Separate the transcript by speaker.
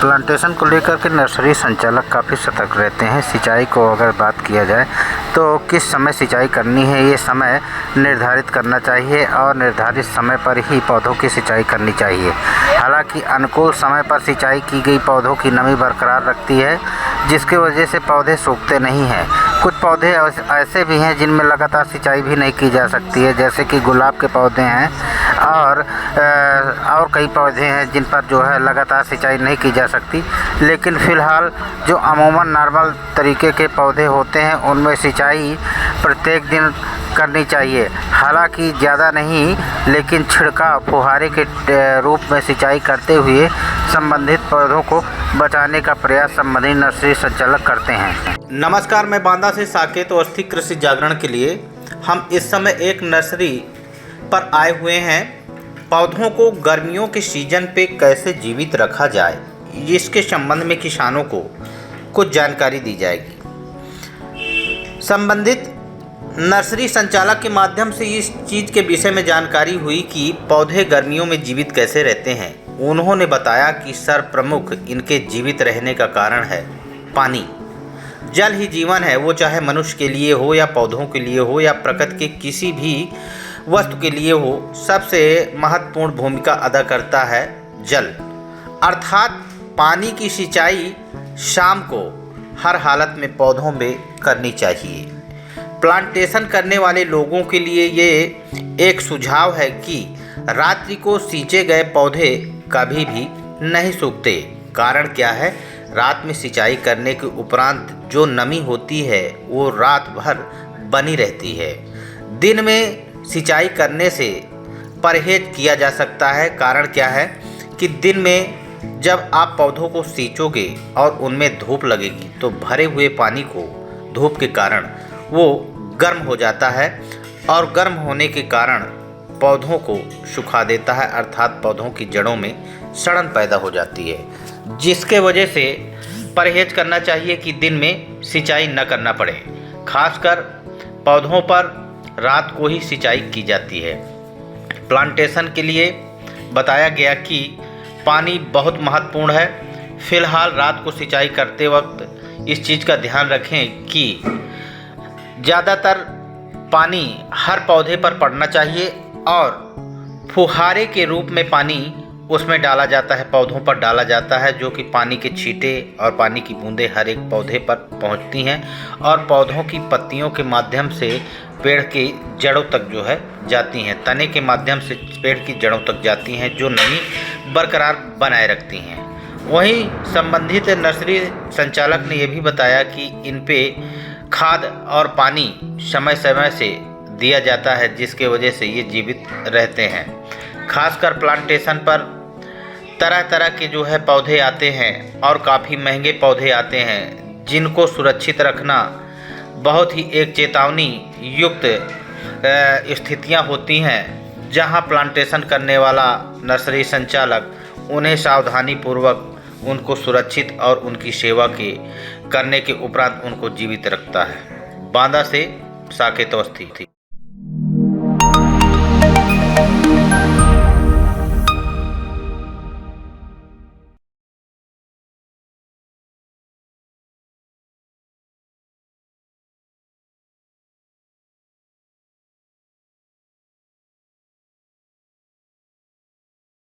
Speaker 1: Plantation को लेकर के नर्सरी संचालक काफ़ी सतर्क रहते हैं। सिंचाई को अगर बात किया जाए तो किस समय सिंचाई करनी है, ये समय निर्धारित करना चाहिए और निर्धारित समय पर ही पौधों की सिंचाई करनी चाहिए। हालांकि अनुकूल समय पर सिंचाई की गई पौधों की नमी बरकरार रखती है, जिसकी वजह से पौधे सूखते नहीं हैं। कुछ पौधे ऐसे भी हैं जिनमें लगातार सिंचाई भी नहीं की जा सकती है, जैसे कि गुलाब के पौधे हैं और कई पौधे हैं जिन पर जो है लगातार सिंचाई नहीं की जा सकती। लेकिन फ़िलहाल जो अमूमन नॉर्मल तरीके के पौधे होते हैं उनमें सिंचाई प्रत्येक दिन करनी चाहिए। हालांकि ज़्यादा नहीं, लेकिन छिड़काव फुहारे के रूप में सिंचाई करते हुए संबंधित पौधों को बचाने का प्रयास संबंधित नर्सरी संचालक करते हैं।
Speaker 2: नमस्कार, मैं बांदा से साकेत अवस्थी कृषि जागरण के लिए हम इस समय एक नर्सरी पर आए हुए हैं। पौधों को गर्मियों के सीजन पे कैसे जीवित रखा जाए, इसके संबंध में किसानों को कुछ जानकारी दी जाएगी। संबंधित नर्सरी संचालक के माध्यम से इस चीज़ के विषय में जानकारी हुई कि पौधे गर्मियों में जीवित कैसे रहते हैं। उन्होंने बताया कि सर्वप्रमुख इनके जीवित रहने का कारण है पानी। जल ही जीवन है, वो चाहे मनुष्य के लिए हो या पौधों के लिए हो या प्रकृति के किसी भी वस्तु के लिए हो, सबसे महत्वपूर्ण भूमिका अदा करता है जल। अर्थात पानी की सिंचाई शाम को हर हालत में पौधों में करनी चाहिए। प्लांटेशन करने वाले लोगों के लिए ये एक सुझाव है कि रात्रि को सींचे गए पौधे कभी भी नहीं सूखते। कारण क्या है? रात में सिंचाई करने के उपरांत जो नमी होती है वो रात भर बनी रहती है। दिन में सिंचाई करने से परहेज किया जा सकता है। कारण क्या है कि दिन में जब आप पौधों को सींचोगे और उनमें धूप लगेगी तो भरे हुए पानी को धूप के कारण वो गर्म हो जाता है और गर्म होने के कारण पौधों को सुखा देता है, अर्थात पौधों की जड़ों में सड़न पैदा हो जाती है, जिसके वजह से परहेज करना चाहिए कि दिन में सिंचाई न करना पड़े। खासकर पौधों पर रात को ही सिंचाई की जाती है। प्लांटेशन के लिए बताया गया कि पानी बहुत महत्वपूर्ण है। फिलहाल रात को सिंचाई करते वक्त इस चीज़ का ध्यान रखें कि ज़्यादातर पानी हर पौधे पर पड़ना चाहिए और फुहारे के रूप में पानी उसमें डाला जाता है, पौधों पर डाला जाता है, जो कि पानी के छींटे और पानी की बूंदें हर एक पौधे पर पहुंचती हैं और पौधों की पत्तियों के माध्यम से पेड़ की जड़ों तक जो है जाती हैं, तने के माध्यम से पेड़ की जड़ों तक जाती हैं, जो नमी बरकरार बनाए रखती हैं। वहीं संबंधित नर्सरी संचालक ने यह भी बताया कि इन पे खाद और पानी समय समय से दिया जाता है, जिसके वजह से ये जीवित रहते हैं। खासकर प्लांटेशन पर तरह तरह के जो है पौधे आते हैं और काफ़ी महंगे पौधे आते हैं, जिनको सुरक्षित रखना बहुत ही एक चेतावनी युक्त स्थितियां होती हैं, जहां प्लांटेशन करने वाला नर्सरी संचालक उन्हें सावधानीपूर्वक उनको सुरक्षित और उनकी सेवा के करने के उपरांत उनको जीवित रखता है। बांदा से साकेत अवस्थी थी।